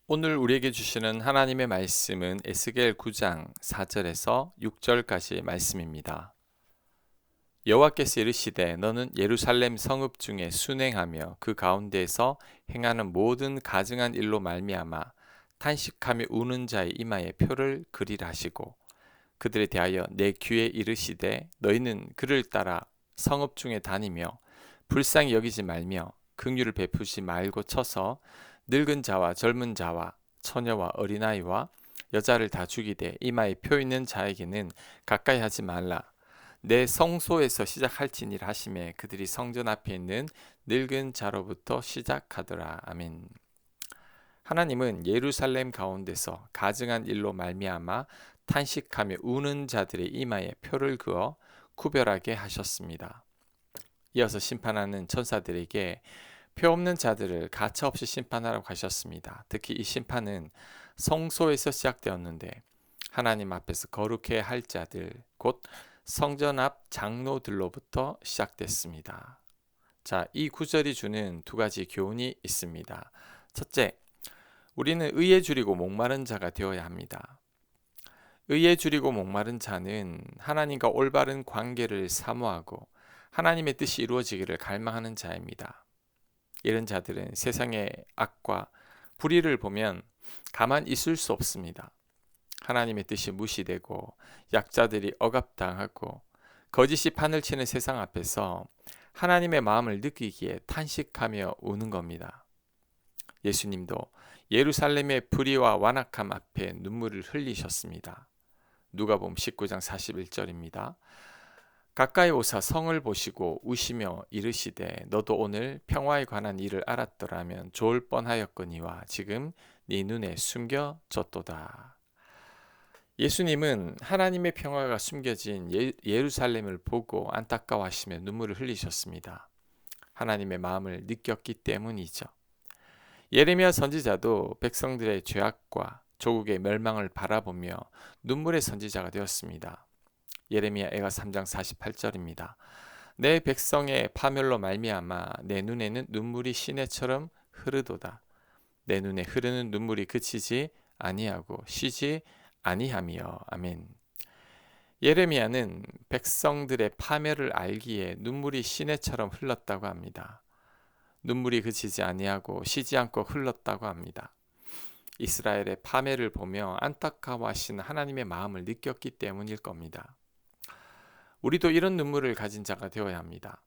오늘 우리에게 주시는 하나님의 말씀은 에스겔 9장 4절에서 6절까지 말씀입니다. 여호와께서 이르시되 너는 예루살렘 성읍 중에 순행하며 그 가운데에서 행하는 모든 가증한 일로 말미암아 탄식하며 우는 자의 이마에 표를 그리라 하시고 그들에 대하여 내 귀에 이르시되 너희는 그를 따라 성읍 중에 다니며 불쌍히 여기지 말며 긍휼을 베푸지 말고 쳐서 늙은 자와 젊은 자와 처녀와 어린아이와 여자를 다 죽이되 이마에 표 있는 자에게는 가까이 하지 말라. 내 성소에서 시작할지니라 하시매 그들이 성전 앞에 있는 늙은 자로부터 시작하더라. 아멘. 하나님은 예루살렘 가운데서 가증한 일로 말미암아 탄식하며 우는 자들의 이마에 표를 그어 구별하게 하셨습니다. 이어서 심판하는 천사들에게 표 없는 자들을 가차없이 심판하라고 하셨습니다. 특히 이 심판은 성소에서 시작되었는데 하나님 앞에서 거룩해야 할 자들, 곧 성전 앞 장로들로부터 시작됐습니다. 자, 이 구절이 주는 두 가지 교훈이 있습니다. 첫째, 우리는 의에 줄이고 목마른 자가 되어야 합니다. 의에 줄이고 목마른 자는 하나님과 올바른 관계를 사모하고 하나님의 뜻이 이루어지기를 갈망하는 자입니다. 이런 자들은 세상의 악과 불의를 보면 가만 있을 수 없습니다. 하나님의 뜻이 무시되고 약자들이 억압당하고 거짓이 판을 치는 세상 앞에서 하나님의 마음을 느끼기에 탄식하며 우는 겁니다. 예수님도 예루살렘의 불의와 완악함 앞에 눈물을 흘리셨습니다. 누가복음 19장 41절입니다. 가까이 오사 성을 보시고 우시며 이르시되 너도 오늘 평화에 관한 일을 알았더라면 좋을 뻔하였거니와 지금 네 눈에 숨겨졌도다. 예수님은 하나님의 평화가 숨겨진 예루살렘을 보고 안타까워하시며 눈물을 흘리셨습니다. 하나님의 마음을 느꼈기 때문이죠. 예레미야 선지자도 백성들의 죄악과 조국의 멸망을 바라보며 눈물의 선지자가 되었습니다. 예레미야 애가 3장 48절입니다. 내 백성의 파멸로 말미암아 내 눈에는 눈물이 시내처럼 흐르도다. 내 눈에 흐르는 눈물이 그치지 아니하고 쉬지 아니하며. 아멘. 예레미야는 백성들의 파멸을 알기에 눈물이 시내처럼 흘렀다고 합니다. 눈물이 그치지 아니하고 쉬지 않고 흘렀다고 합니다. 이스라엘의 파멸을 보며 안타까워하시는 하나님의 마음을 느꼈기 때문일 겁니다. 우리도 이런 눈물을 가진 자가 되어야 합니다.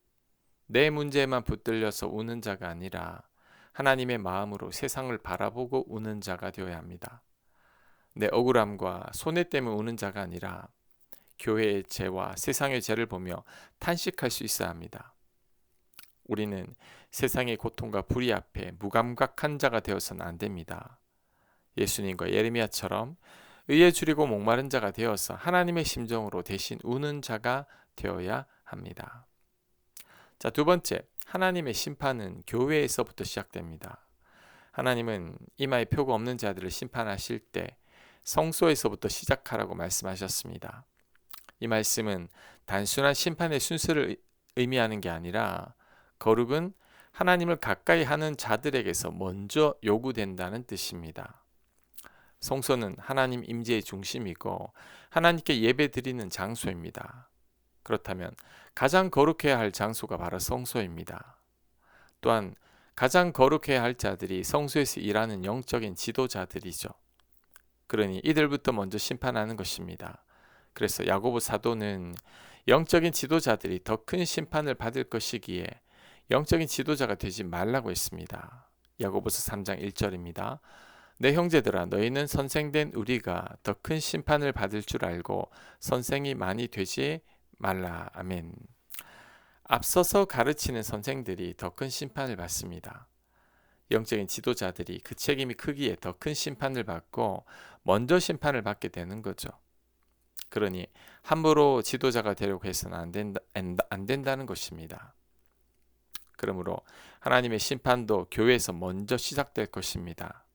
내 문제에만 붙들려서 우는 자가 아니라 하나님의 마음으로 세상을 바라보고 우는 자가 되어야 합니다. 내 억울함과 손해 때문에 우는 자가 아니라 교회의 죄와 세상의 죄를 보며 탄식할 수 있어야 합니다. 우리는 세상의 고통과 불의 앞에 무감각한 자가 되어서는 안 됩니다. 예수님과 예레미야처럼 의에 줄이고 목마른 자가 되어서 하나님의 심정으로 대신 우는 자가 되어야 합니다. 자, 두 번째, 하나님의 심판은 교회에서부터 시작됩니다. 하나님은 이마에 표가 없는 자들을 심판하실 때 성소에서부터 시작하라고 말씀하셨습니다. 이 말씀은 단순한 심판의 순서를 의미하는 게 아니라 거룩은 하나님을 가까이 하는 자들에게서 먼저 요구된다는 뜻입니다. 성소는 하나님 임재의 중심이고 하나님께 예배드리는 장소입니다. 그렇다면 가장 거룩해야 할 장소가 바로 성소입니다. 또한 가장 거룩해야 할 자들이 성소에서 일하는 영적인 지도자들이죠. 그러니 이들부터 먼저 심판하는 것입니다. 그래서 야고보 사도는 영적인 지도자들이 더 큰 심판을 받을 것이기에 영적인 지도자가 되지 말라고 했습니다. 야고보서 3장 1절입니다. 내 형제들아 너희는 선생된 우리가 더 큰 심판을 받을 줄 알고 선생이 많이 되지 말라. 아멘. 앞서서 가르치는 선생들이 더 큰 심판을 받습니다. 영적인 지도자들이 그 책임이 크기에 더 큰 심판을 받고 먼저 심판을 받게 되는 거죠. 그러니 함부로 지도자가 되려고 해서는 안 된다는 것입니다. 그러므로 하나님의 심판도 교회에서 먼저 시작될 것입니다.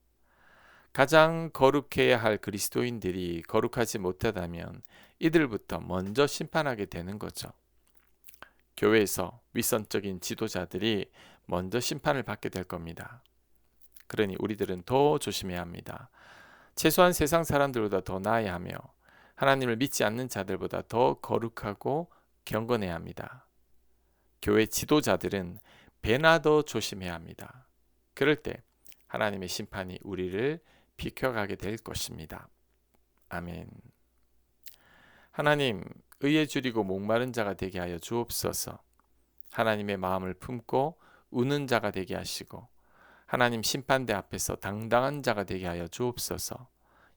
가장 거룩해야 할 그리스도인들이 거룩하지 못하다면 이들부터 먼저 심판하게 되는 거죠. 교회에서 윗선적인 지도자들이 먼저 심판을 받게 될 겁니다. 그러니 우리들은 더 조심해야 합니다. 최소한 세상 사람들보다 더 나아야 하며 하나님을 믿지 않는 자들보다 더 거룩하고 경건해야 합니다. 교회 지도자들은 배나 더 조심해야 합니다. 그럴 때 하나님의 심판이 우리를 비켜가게 될 것입니다. 아멘. 하나님, 의에 줄이고 목마른 자가 되게 하여 주옵소서. 하나님의 마음을 품고 우는 자가 되게 하시고 하나님 심판대 앞에서 당당한 자가 되게 하여 주옵소서.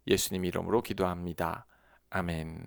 예수님 이름으로 기도합니다. 아멘.